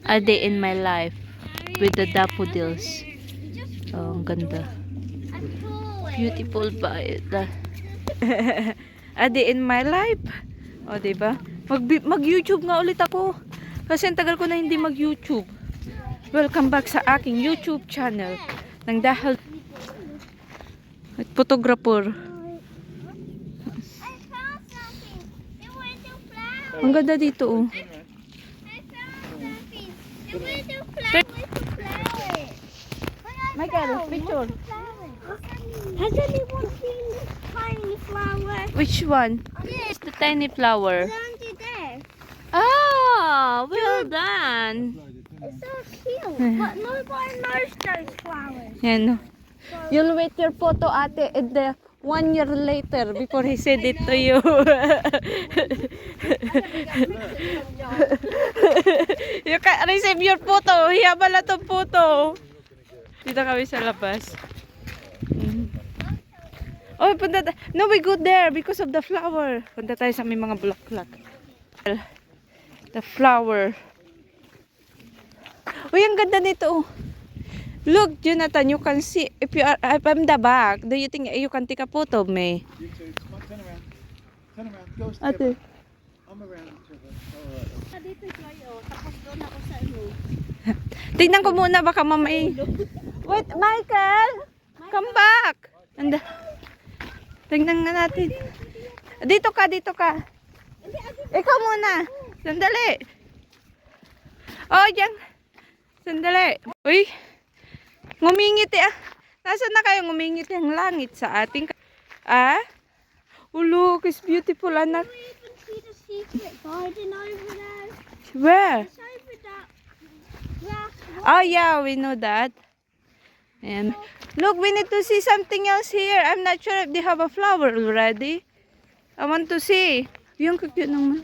A day in my life with the daffodils. Oh, ang ganda. Beautiful ba? A day in my life. O, diba? Mag-YouTube nga ulit ako. Kasi ang tagal ko na hindi mag-YouTube. Welcome back sa aking YouTube channel. Nang dahil photographer. Ang ganda dito, oh. Michael, picture. Has anyone seen this tiny flower? Which one? It's the tiny flower. Under there. Ah, well done. It's so cute. But nobody knows those flowers. Yan. You'll wait your photo, ate, and the 1 year later before he said it to you. You can receive your photo. Hiya bala tong photo. Dito kami sa labas. Oh, punta tayo. No, we go there because of the flower. Punta tayo sa may mga bulaklak. The flower. Uy, ang ganda nito. Look, Jonathan, you can see. If I'm the back, do you think you can take a photo of me? You too. Turn around. Turn around. Go step Ate. up. I'm around. Alright. Dito tayo. Tapos doon ako sa iyo. Tingnan ko muna, baka mamay. Wait, Michael! Come back! Anda. Tingnan nga natin. Dito ka, dito ka. Ikaw muna. Sandali. Oh, yan. Sandali. Uy. Ngumingiti ah. Nasaan na kayo ngumingiti ang langit sa ating... Ah? Oh, look. It's beautiful, anak. You can see the secret garden over there. Where? It's over that grass. Oh, yeah. We know that. And look, we need to see something else here. I'm not sure if they have a flower already. I want to see. Yung cute naman.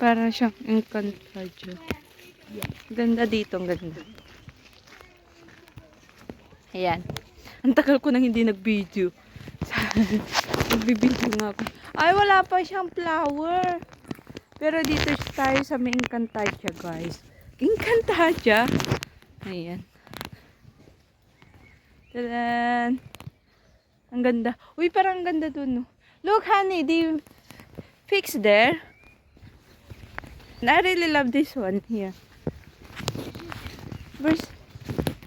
Para siyang Encantadio. Ganda dito, ang ganda. Ayan. Ang tagal ko nang hindi nag-video. Nag-video nga ako. Ay, wala pa siyang flower. Pero dito tayo sa may Encantadia, guys. Encantadia. Ayan. Tadan. Ang ganda. Uy, parang ang ganda dun, no? Look, honey, do you fix there? And I really love this one here. Where's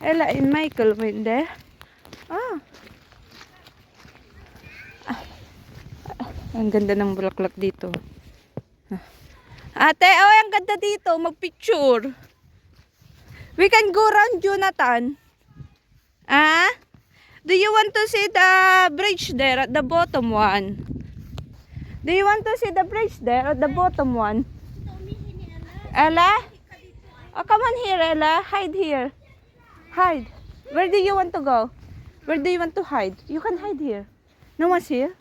Ella and Michael went there? Ah. Ang ganda ng bulaklak dito. Ate, oh, ang ganda dito. Magpicture. We can go round, Jonathan. Ah? Do you want to see the bridge there at the bottom one? Do you want to see the bridge there at the bottom one? Ella? Oh, come on here, Ella. Hide here. Hide. Where do you want to go? Where do you want to hide? You can hide here. No one's here.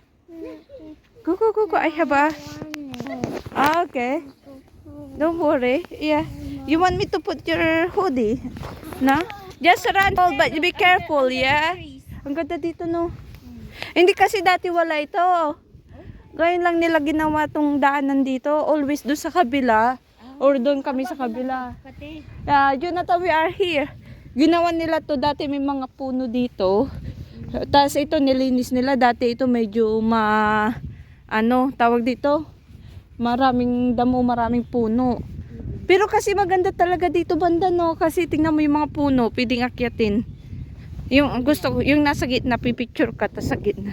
Go, go, go, go. I have a... Ah, okay. Don't worry. Yeah. You want me to put your hoodie? No? Just run. But be careful, yeah? Ang ganda dito, no? Hindi kasi dati wala ito. Ngayon lang nila ginawa tong daanan dito. Always doon sa kabila. Or doon kami sa kabila. Jonathan, we are here. Ginawa nila to dati may mga puno dito. Tapos ito nilinis nila. Dati ito medyo tawag dito? Maraming damo, maraming puno. Pero kasi maganda talaga dito banda, no? Kasi tingnan mo yung mga puno, pwedeng akyatin. Yung gusto ko, yung nasa gitna, pipicture ka, tas sa gitna.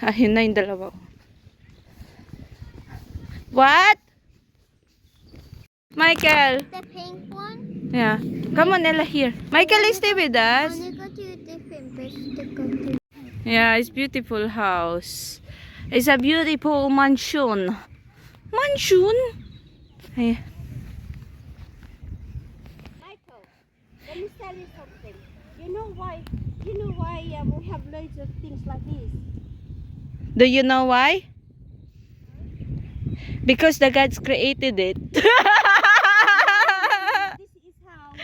Ayun na yung dalawa. What? Michael. The pink one? Yeah. Come on, Ella, here. Michael, stay with us. I go to a different place to go to. Yeah, it's beautiful house. It's a beautiful mansion. Mansion? Ay. Michael, let me tell you something. You know why we have loads of things like this? Do you know why? Because the gods created it. This is how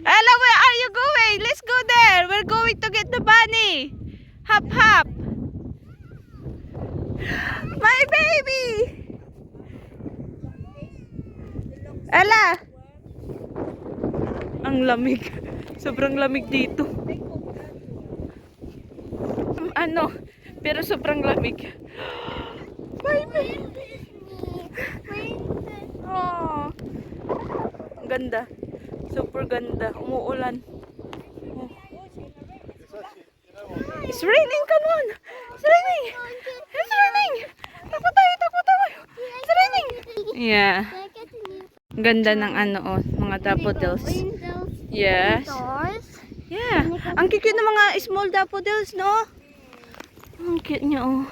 Ella, where are you going? Let's go there. We're going to get the bunny. Hop, hop. My baby. Ella! Ang lamig. Sobrang lamig dito. Ano? Pero sobrang lamig. Baby! Oh. Ang ganda. Super ganda. Umuulan. Oh. It's raining, come on! It's raining! It's raining! Takbo tayo, takbo tayo! It's raining! Yeah. Ganda ng ano, oh, mga daffodils. Yes. Yeah. Ang cute ng mga small daffodils, no? Ang cute niya, oh.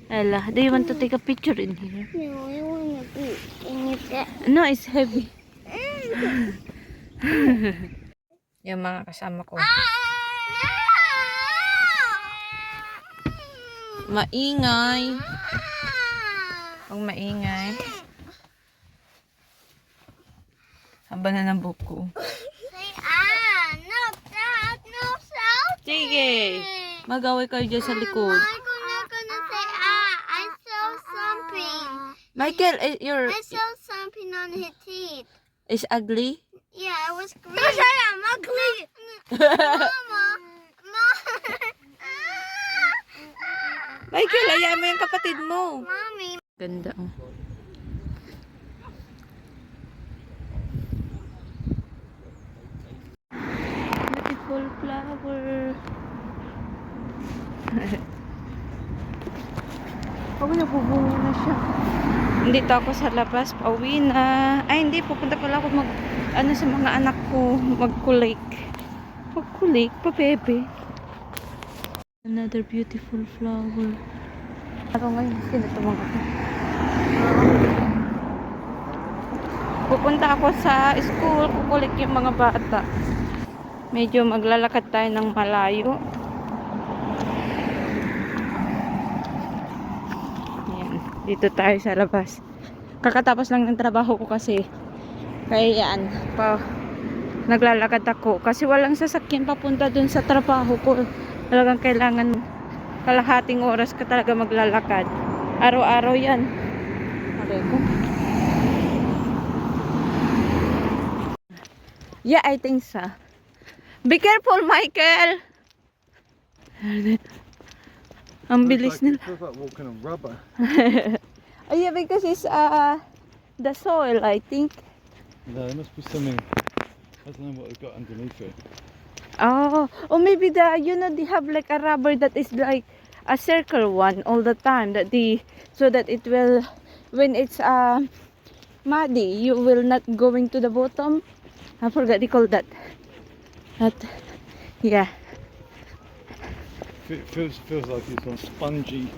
Ella, do you want to take a picture in here? No, I want to be in it. No, it's heavy. Yung mga kasama ko. Maingay. Huwag maingay. Haba na ng buko. Say no, Dad, no selfie. Sige. Mag-away kayo dyan sa likod. I'm not gonna say I saw something. Michael, your I saw something on his teeth. is ugly? Yeah, it was green. Don't say I'm ugly. Mama. Michael, ayaw mo yung kapatid mo. Mommy. Ganda, oh. Beautiful flower. Pag nabubungo na siya. Dito ako sa labas, pauwi na. Ay, hindi. Pupunta pala ako ano sa mga anak ko. Magkulik. Magkulik pa, bebe. Another beautiful flower. Ako ngayon, sino ito mga ito? Pupunta ako sa school, kukulik yung mga bata. Medyo maglalakad tayo ng malayo. Ayan, dito tayo sa labas. Kakatapos lang ng trabaho ko kasi. Kaya yan, naglalakad ako. Kasi walang sasakyan papunta dun sa trabaho ko. Talagang kailangan kalahating oras ka talaga maglalakad. Araw-araw yan. Okay ko. Yeah, I think so. Be careful, Michael! Ang bilis nila. Feels like walking on rubber. Oh yeah, because it's the soil, I think. No, there must be something. I don't know what they've got underneath it. Oh, or maybe they have like a rubber that is like a circle one all the time so that it will, when it's muddy, you will not going to the bottom. I forgot they call that. Yeah. Feels like it's on spongy,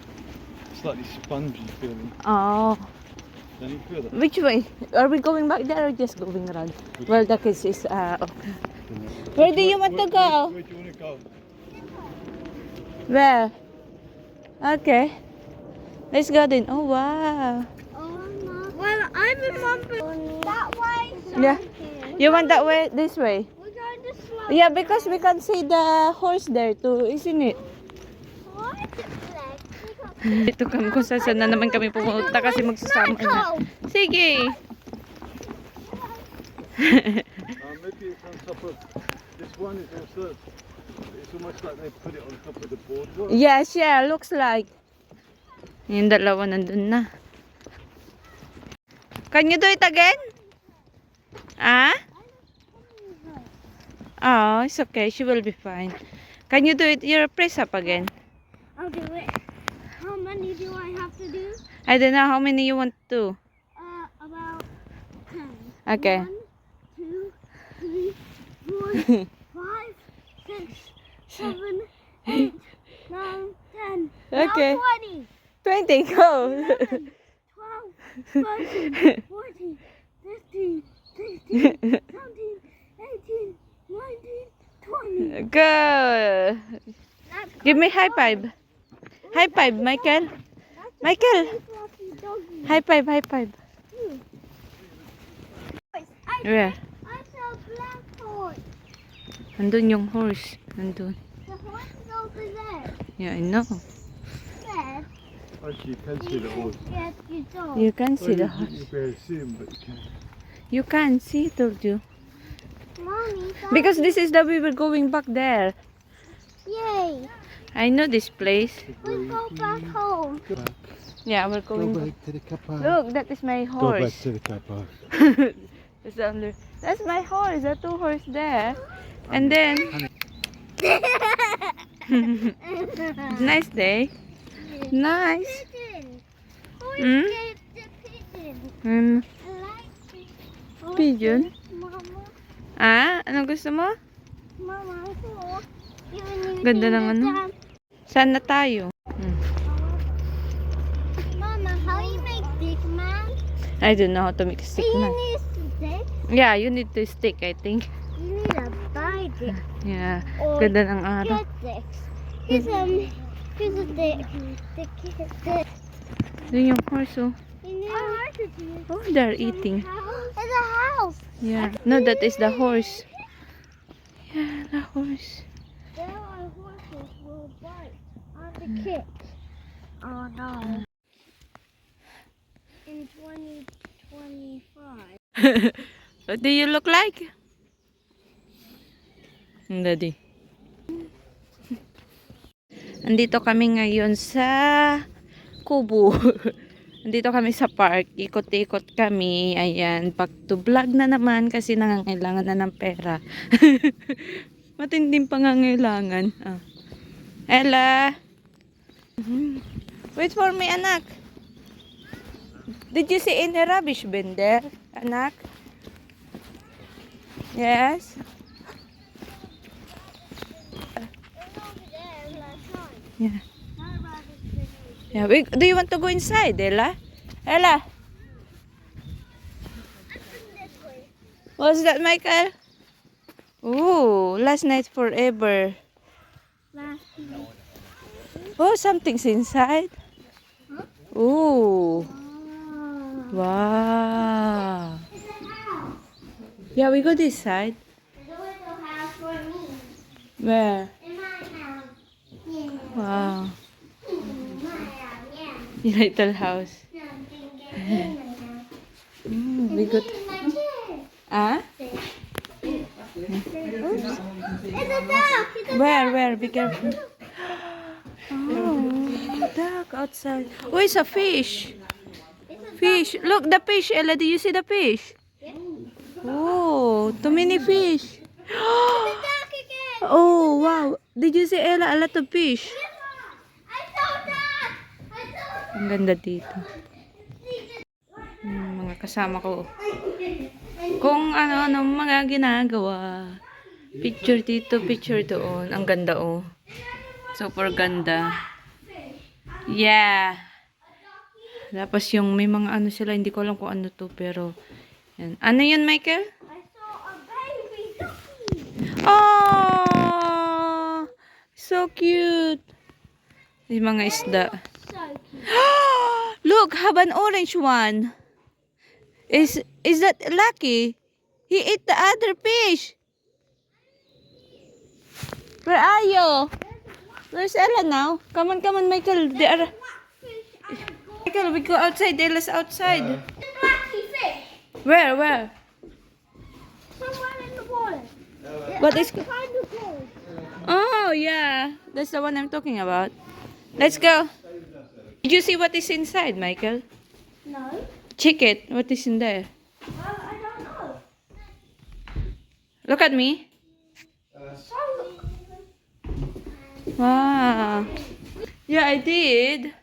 slightly spongy feeling. Oh, Don't you feel that? which way? Are we going back there or just going around? Well, the kids is okay. Where do you want to go? Where do you want to go? Where? Okay. Let's go then. Oh wow. Well, I remember that way. Yeah. You want that way? This way? We're going to slow. Yeah, because we can see the horse there too, isn't it? Dito kami kung saan na naman kami pumunta kasi magsasama na. Sige. Maybe it's on top of this one. Is also, it's almost like they put it on top of the boardwalk. Yes, yeah, looks like. Yung dalawa nandun na. Can you do it again? Ah? Oh, it's okay. She will be fine. Can you do it? Your press up again. I'll do it. How many do I have to do? I don't know how many you want to. About 10. Okay. 1, 2, 3, 4, 5, 6, 7, 8, 9, 10. Okay. Now 20. 20, go. 11, 12, 13, 14, 15, 16, 17, 18, 19, 20. Go. That's Give me high five. High five, Michael. Michael. fluffy doggy. High five, high five. Where? I saw a black horse. Nandun yung horse. Nandun. The horse is over there. Yeah, I know. Dad, Actually, you can see the horse. get your dog. You can see the Well, horse. you barely see him, but you can. You can see, told you. Mommy, Because this is the way we're going back there. yay! I know this place. We go back home. Go back. Yeah, we're Go going back to the car park. Look, that is my Go back horse. to the car park. That's my horse. There are two horses there. And then, nice day. Nice. Pigeon. Who Hmm? gave the pigeon? I like it. Who Pigeon? gave Mama, Ah, ano gusto mo? Mama, who? You Ganda need ng the ano. dam. Saan na tayo? Mama, how you make this man? I don't know how to make stick You na. need stick. Yeah, you need to stick, I think. You need a bite it. Yeah, Or ganda ng araw. get this. Here's a stick. Stick. Doon yung horse, oh. You need Oh, they're eating. It's a house. Yeah. No, that is the horse. Yeah, the horse. There are horses will bite on the kids. Oh no. In 2025. What do you look like? Daddy. Andito kami ngayon sa Kubo. Andito kami sa park. Ikot-ikot kami. Ayan. Back to vlog na naman kasi nangangailangan na ng pera. Matinding pangangailangan. Ah. Ella. Wait for me, anak. Did you see any rubbish bin there, anak? Yes? Yeah. Yeah. Do you want to go inside, Ella? Ella? What's that, Michael? Ooh, last night forever. Oh, something's inside. Ooh. Wow. Yeah, we go this side. Where? Wow. Little house. We got. Ah? It's a duck. Where? Be careful. Oh, duck outside. Oh, it's a fish. Fish. Look, the fish, Ella. Do you see the fish? Oh, too many fish. Duck again. Oh, wow. Did you see, Ella? A lot of fish. I saw that. I saw Ang ganda dito. Mga kasama ko. Kung ano-ano mga ginagawa. Picture dito, picture doon. Ang ganda, oh. Super ganda. Yeah. Tapos yung may mga ano sila, hindi ko alam kung ano to, pero yan. Ano yun, Michael? I saw a baby ducky. Oh! So cute. Yung mga isda. So cute. Look, have an orange one. Is that Lucky? He ate the other fish. Where are you? Where's Ella now? Come on, Michael. They are... Michael, we go outside. Ella's outside. Blacky fish. Where? Somewhere in the water. What is... Behind the pool. Oh, yeah. That's the one I'm talking about. Let's go. Did you see what is inside, Michael? No. Check it. What is in there? I don't know. Look at me. Wow. Yeah, I did.